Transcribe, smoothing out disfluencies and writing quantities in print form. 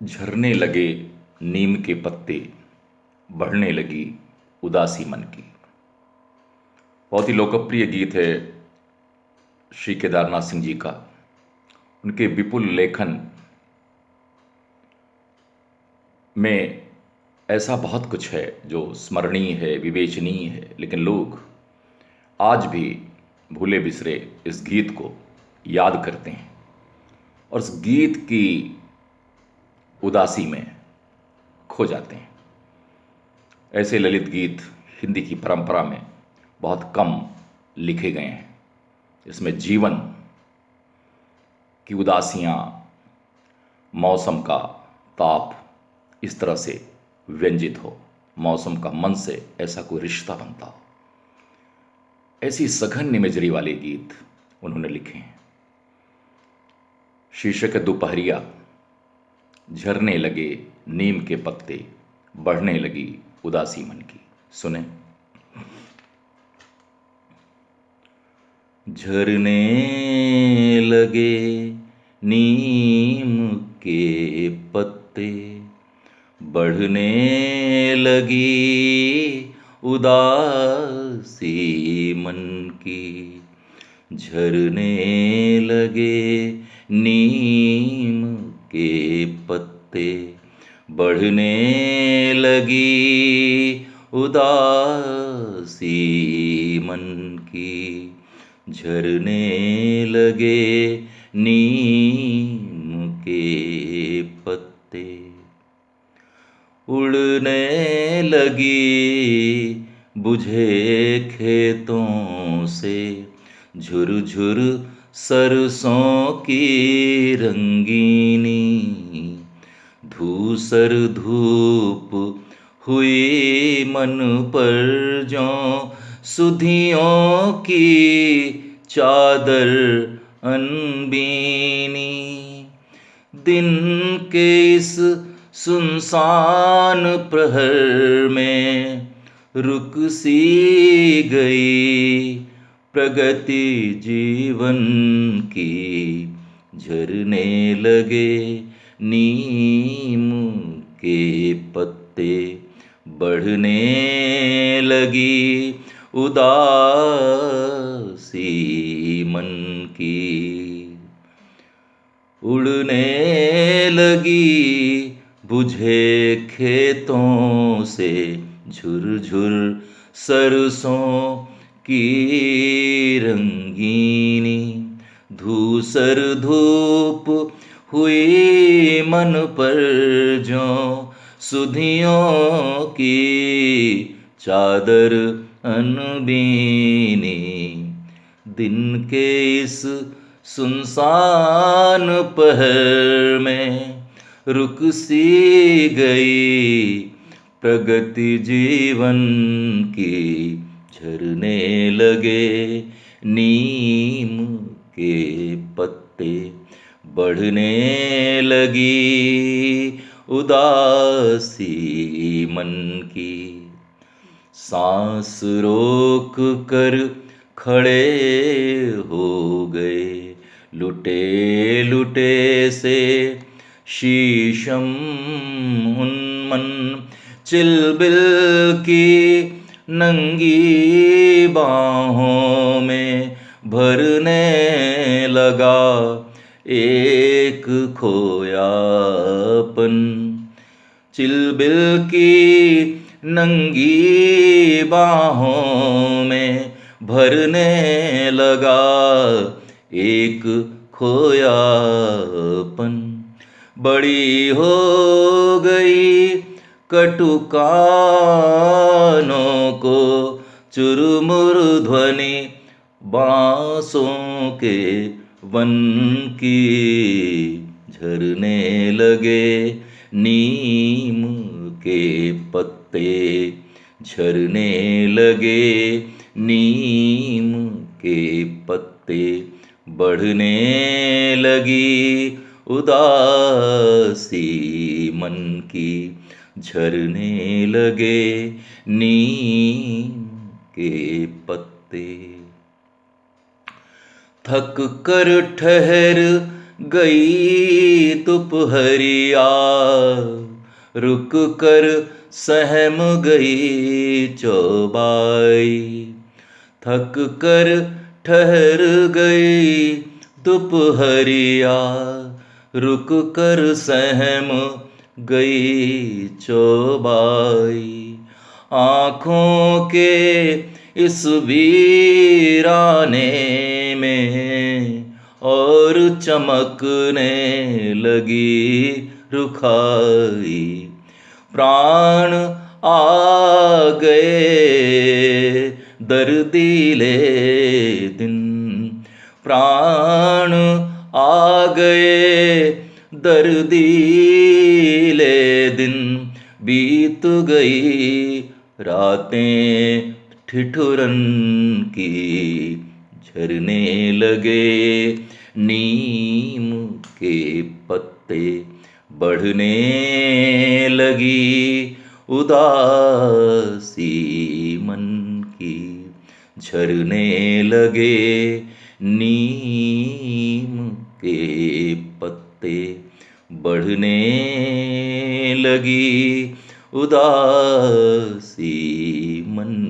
झरने लगे नीम के पत्ते, बढ़ने लगी उदासी मन की। बहुत ही लोकप्रिय गीत है श्री केदारनाथ सिंह जी का। उनके विपुल लेखन में ऐसा बहुत कुछ है जो स्मरणीय है, विवेचनीय है, लेकिन लोग आज भी भूले बिसरे इस गीत को याद करते हैं और इस गीत की उदासी में खो जाते हैं। ऐसे ललित गीत हिंदी की परंपरा में बहुत कम लिखे गए हैं, इसमें जीवन की उदासियाँ, मौसम का ताप इस तरह से व्यंजित हो, मौसम का मन से ऐसा कोई रिश्ता बनता हो, ऐसी सघन इमेजरी वाले गीत उन्होंने लिखे हैं। शीर्षक है दोपहरिया, झरने लगे नीम के पत्ते, बढ़ने लगी उदासी मन की। सुने। झरने लगे नीम के पत्ते, बढ़ने लगी उदासी मन की। झरने लगे नीम के पत्ते, बढ़ने लगी उदासी मन की। झरने लगे नीम के पत्ते, उड़ने लगी बुझे खेतों से झुरझुर सरसों की रंगीनी। धूसर धूप हुई मन पर ज्यों सुधियों की चादर अनबीनी। दिन के इस सुनसान प्रहर में रुक सी गई प्रगति जीवन की। झरने लगे नीम के पत्ते, बढ़ने लगी उदासी मन की। उड़ने लगी बुझे खेतों से झुरझुर सरसों की रंगीनी। धूसर धूप हुई मन पर ज्यों सुधियों की चादर अनबीनी। दिन के इस सुनसान पहर में रुक सी गई प्रगति जीवन की। झरने लगे नीम के पत्ते, बढ़ने लगी उदासी मन की। सांस रोक कर खड़े हो गए लुटे लुटे से शीशम उन्मन। चिलबिल की नंगी बाहों में भरने लगा एक खोयापन। चिलबिल की नंगी बाहों में भरने लगा एक खोयापन। बड़ी हो गई कटुकानों को चुरमुर ध्वनि बांसों के वन की। झरने लगे नीम के पत्ते, झरने लगे नीम के पत्ते, बढ़ने लगी उदासी मन की। झरने लगे नीम के पत्ते। थक कर ठहर गई दोपहरिया, रुक कर सहम गई चौबाई। थक कर ठहर गई दोपहरिया, रुक कर सहम गई चौबाई। आँखों के इस वीराने में और चमकने लगी रुखाई। प्राण आ गए दर्दीले दिन, प्राण आ गए दर्दीले दिन। बीत गई रातें ठिठुरन की, झरने लगे नीम के पत्ते। बढ़ने लगी उदासी मन की, झरने लगे नीम के पत्ते। बढ़ने लगी उदासी मन